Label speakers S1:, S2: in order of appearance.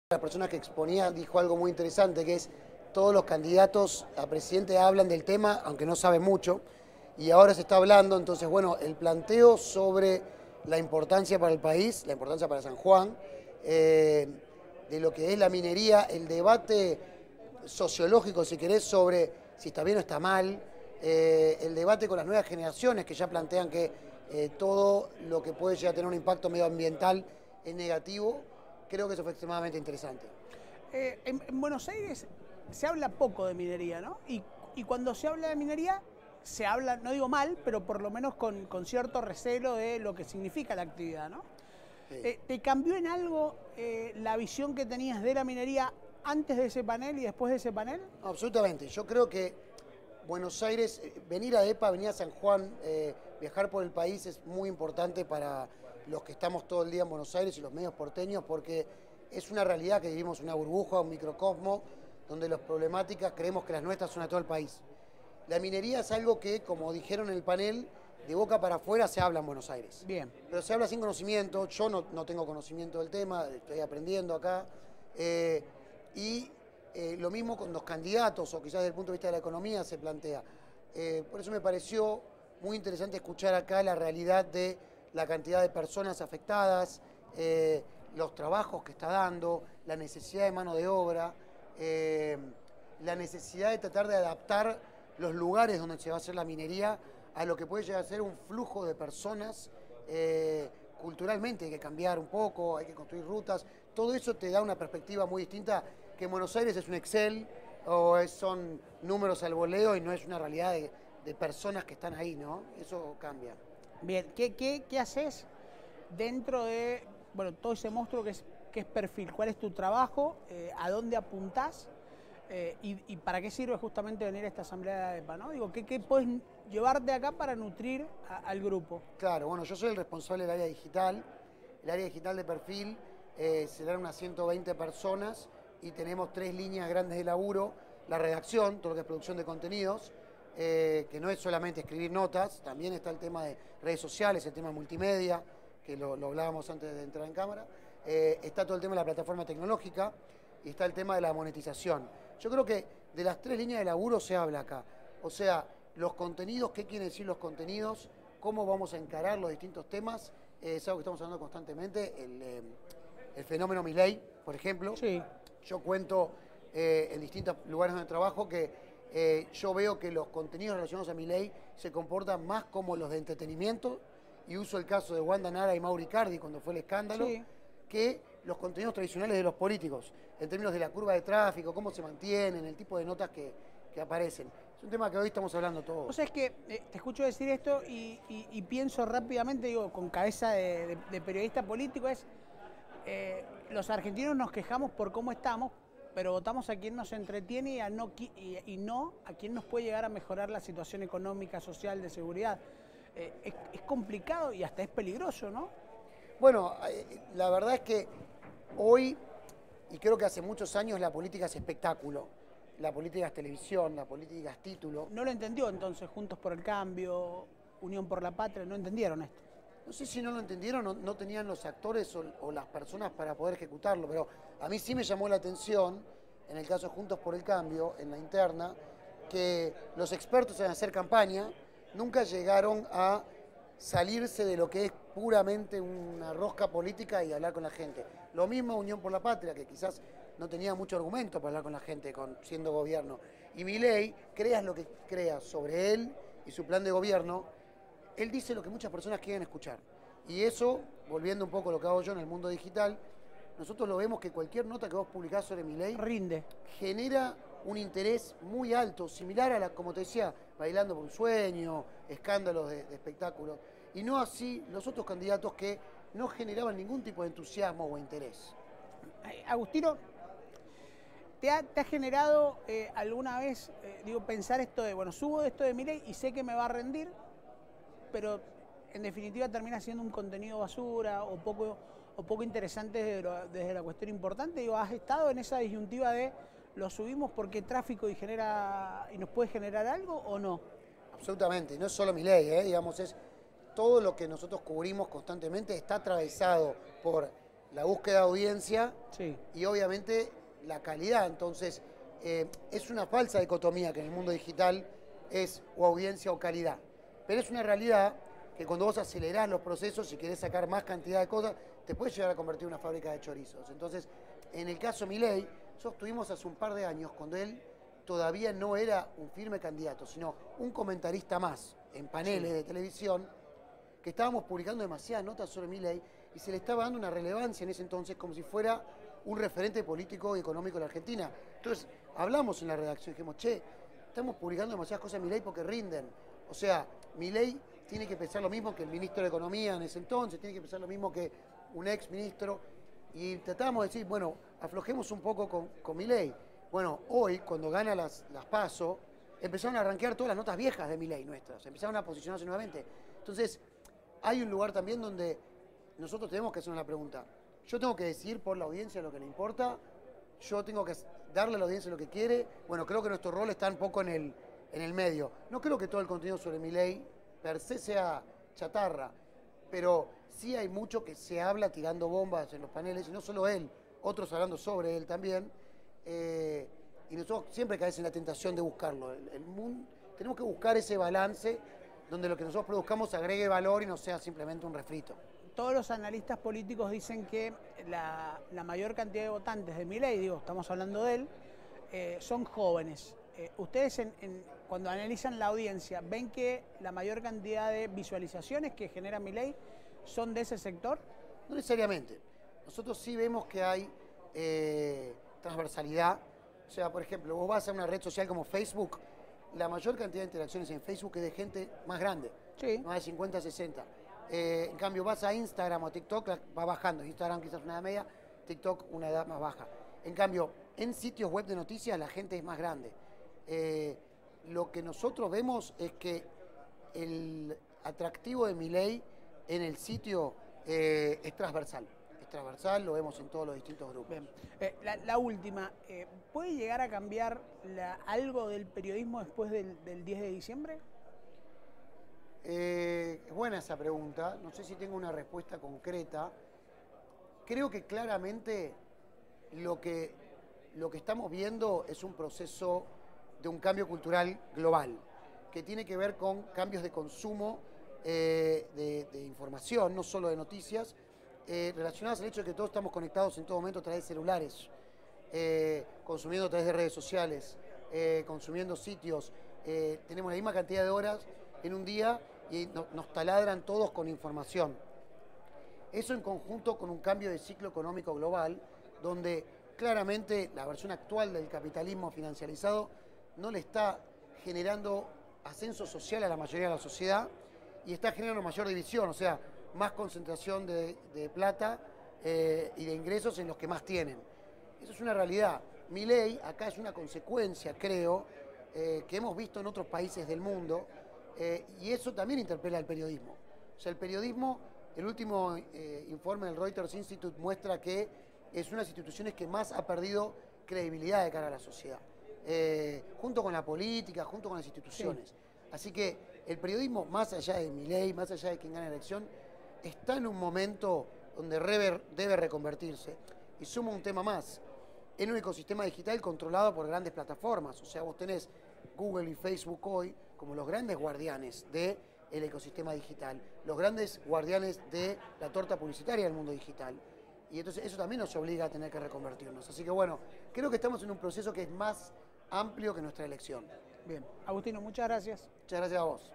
S1: La persona que exponía dijo algo muy interesante, que es todos los candidatos a presidente hablan del tema, aunque no saben mucho, y ahora se está hablando. Entonces, bueno, el planteo sobre la importancia para el país, la importancia para San Juan, de lo que es la minería, el debate sociológico, si querés, sobre si está bien o está mal, el debate con las nuevas generaciones que ya plantean que todo lo que puede llegar a tener un impacto medioambiental es negativo. Creo que eso fue extremadamente interesante.
S2: En Buenos Aires se habla poco de minería, ¿no? Y cuando se habla de minería, se habla, no digo mal, pero por lo menos con cierto recelo de lo que significa la actividad, ¿no?
S1: Sí.
S2: ¿Te cambió en algo la visión que tenías de la minería antes de ese panel y después de ese panel?
S1: Absolutamente. Yo creo que Buenos Aires, venir a EPA, venir a San Juan, viajar por el país es muy importante para los que estamos todo el día en Buenos Aires y los medios porteños, porque es una realidad que vivimos una burbuja, un microcosmo, donde las problemáticas creemos que las nuestras son a todo el país. La minería es algo que, como dijeron en el panel, de boca para afuera se habla en Buenos Aires.
S2: Bien.
S1: Pero se habla sin conocimiento. Yo no tengo conocimiento del tema, estoy aprendiendo acá. Lo mismo con los candidatos, o quizás desde el punto de vista de la economía se plantea. Por eso me pareció muy interesante escuchar acá la realidad de la cantidad de personas afectadas, los trabajos que está dando, la necesidad de mano de obra, la necesidad de tratar de adaptar los lugares donde se va a hacer la minería a lo que puede llegar a ser un flujo de personas. Culturalmente hay que cambiar un poco, hay que construir rutas. Todo eso te da una perspectiva muy distinta, que en Buenos Aires es un Excel o son números al voleo y no es una realidad de personas que están ahí, ¿no? Eso cambia.
S2: Bien, ¿qué haces dentro de, bueno, todo ese monstruo que es perfil? ¿Cuál es tu trabajo? ¿A dónde apuntás? Y para qué sirve justamente venir a esta asamblea de EPA, ¿no? Digo, ¿qué puedes llevarte acá para nutrir al grupo?
S1: Claro, bueno, yo soy el responsable del área digital. El área digital de perfil serán unas 120 personas y tenemos 3 líneas grandes de laburo. La redacción, todo lo que es producción de contenidos, que no es solamente escribir notas, también está el tema de redes sociales, el tema de multimedia, que lo hablábamos antes de entrar en cámara. Está todo el tema de la plataforma tecnológica y está el tema de la monetización. Yo creo que de las 3 líneas de laburo se habla acá. O sea, los contenidos, qué quieren decir los contenidos, cómo vamos a encarar los distintos temas, es algo que estamos hablando constantemente. El fenómeno Milei, por ejemplo.
S2: Sí.
S1: Yo cuento en distintos lugares donde trabajo que yo veo que los contenidos relacionados a Milei se comportan más como los de entretenimiento, y uso el caso de Wanda Nara y Mauro Icardi cuando fue el escándalo,
S2: Sí.
S1: que los contenidos tradicionales de los políticos, en términos de la curva de tráfico, cómo se mantienen, el tipo de notas que aparecen. Es un tema que hoy estamos hablando todos.
S2: O sea, es que te escucho decir esto y pienso rápidamente, digo, con cabeza de periodista político, los argentinos nos quejamos por cómo estamos, pero votamos a quien nos entretiene y no a quien nos puede llegar a mejorar la situación económica, social, de seguridad. Es complicado y hasta es peligroso, ¿no?
S1: Bueno, la verdad es que hoy, y creo que hace muchos años, la política es espectáculo, la política es televisión, la política es título.
S2: No lo entendió entonces Juntos por el Cambio, Unión por la Patria, no entendieron esto.
S1: No sé si no lo entendieron, no tenían los actores o las personas para poder ejecutarlo, pero a mí sí me llamó la atención, en el caso de Juntos por el Cambio, en la interna, que los expertos en hacer campaña nunca llegaron a salirse de lo que es puramente una rosca política y hablar con la gente. Lo mismo Unión por la Patria, que quizás no tenía mucho argumento para hablar con la gente siendo gobierno. Y Milei, creas lo que creas sobre él y su plan de gobierno, él dice lo que muchas personas quieren escuchar. Y eso, volviendo un poco a lo que hago yo en el mundo digital, nosotros lo vemos que cualquier nota que vos publicás sobre Milei
S2: Rinde.
S1: genera un interés muy alto, similar a como te decía, Bailando por un Sueño, escándalos de espectáculos, y no así los otros candidatos que no generaban ningún tipo de entusiasmo o interés.
S2: Agustino, ¿te ha generado alguna vez, pensar esto de, bueno, subo esto de Milei y sé que me va a rendir, pero en definitiva termina siendo un contenido basura o poco interesante desde la cuestión importante? Digo, ¿has estado en esa disyuntiva de lo subimos porque tráfico y nos puede generar algo o no?
S1: Absolutamente, no es solo Milei, digamos, es todo lo que nosotros cubrimos constantemente está atravesado por la búsqueda de audiencia
S2: Sí.
S1: y obviamente la calidad. Entonces, es una falsa dicotomía que en el mundo digital es o audiencia o calidad. Pero es una realidad que cuando vos acelerás los procesos y querés sacar más cantidad de cosas, te puedes llegar a convertir en una fábrica de chorizos. Entonces, en el caso Milei, nosotros tuvimos hace un par de años, cuando él todavía no era un firme candidato, sino un comentarista más en paneles de televisión, que estábamos publicando demasiadas notas sobre Milei y se le estaba dando una relevancia en ese entonces como si fuera un referente político y económico de la Argentina. Entonces, hablamos en la redacción, dijimos, che, estamos publicando demasiadas cosas de Milei porque rinden. O sea, Milei tiene que pensar lo mismo que el ministro de Economía en ese entonces, tiene que pensar lo mismo que un ex ministro. Y tratábamos de decir, bueno, aflojemos un poco con Milei. Bueno, hoy, cuando gana las PASO, empezaron a arranquear todas las notas viejas de Milei nuestras, empezaron a posicionarse nuevamente. Entonces, hay un lugar también donde nosotros tenemos que hacer una pregunta. Yo tengo que decidir por la audiencia lo que le importa, yo tengo que darle a la audiencia lo que quiere. Bueno, creo que nuestro rol está un poco en el medio. No creo que todo el contenido sobre Milei per se sea chatarra, pero sí hay mucho que se habla tirando bombas en los paneles, y no solo él, otros hablando sobre él también. Y nosotros siempre caemos en la tentación de buscarlo. Tenemos que buscar ese balance donde lo que nosotros produzcamos agregue valor y no sea simplemente un refrito.
S2: Todos los analistas políticos dicen que la mayor cantidad de votantes de Milei, digo, estamos hablando de él, son jóvenes. Ustedes cuando analizan la audiencia, ¿ven que la mayor cantidad de visualizaciones que genera Milei son de ese sector?
S1: No necesariamente. Nosotros sí vemos que hay transversalidad. O sea, por ejemplo, vos vas a una red social como Facebook, la mayor cantidad de interacciones en Facebook es de gente más grande,
S2: Sí.
S1: más de 50, 60. En cambio, vas a Instagram o TikTok, va bajando. Instagram quizás una edad media, TikTok una edad más baja. En cambio, en sitios web de noticias la gente es más grande. Lo que nosotros vemos es que el atractivo de Milei en el sitio es transversal. Es transversal, lo vemos en todos los distintos grupos.
S2: Bien. La última, ¿puede llegar a cambiar algo del periodismo después del 10 de diciembre?
S1: Es buena esa pregunta, no sé si tengo una respuesta concreta. Creo que claramente lo que estamos viendo es un proceso de un cambio cultural global, que tiene que ver con cambios de consumo de información, no solo de noticias, relacionadas al hecho de que todos estamos conectados en todo momento a través de celulares, consumiendo a través de redes sociales, consumiendo sitios. Tenemos la misma cantidad de horas en un día y nos taladran todos con información. Eso en conjunto con un cambio de ciclo económico global, donde claramente la versión actual del capitalismo financiarizado no le está generando ascenso social a la mayoría de la sociedad y está generando mayor división, o sea, más concentración de plata y de ingresos en los que más tienen. Eso es una realidad. Milei acá es una consecuencia, creo, que hemos visto en otros países del mundo, y eso también interpela al periodismo. O sea, el periodismo, el último informe del Reuters Institute muestra que es una de las instituciones que más ha perdido credibilidad de cara a la sociedad, junto con la política, junto con las instituciones. Sí. Así que el periodismo, más allá de Milei, más allá de quien gane la elección, está en un momento donde debe reconvertirse. Y suma un tema más, en un ecosistema digital controlado por grandes plataformas. O sea, vos tenés Google y Facebook hoy como los grandes guardianes del ecosistema digital, los grandes guardianes de la torta publicitaria del mundo digital. Y entonces eso también nos obliga a tener que reconvertirnos. Así que bueno, creo que estamos en un proceso que es más amplio que nuestra elección.
S2: Bien, Agustino, muchas gracias.
S1: Muchas gracias a vos.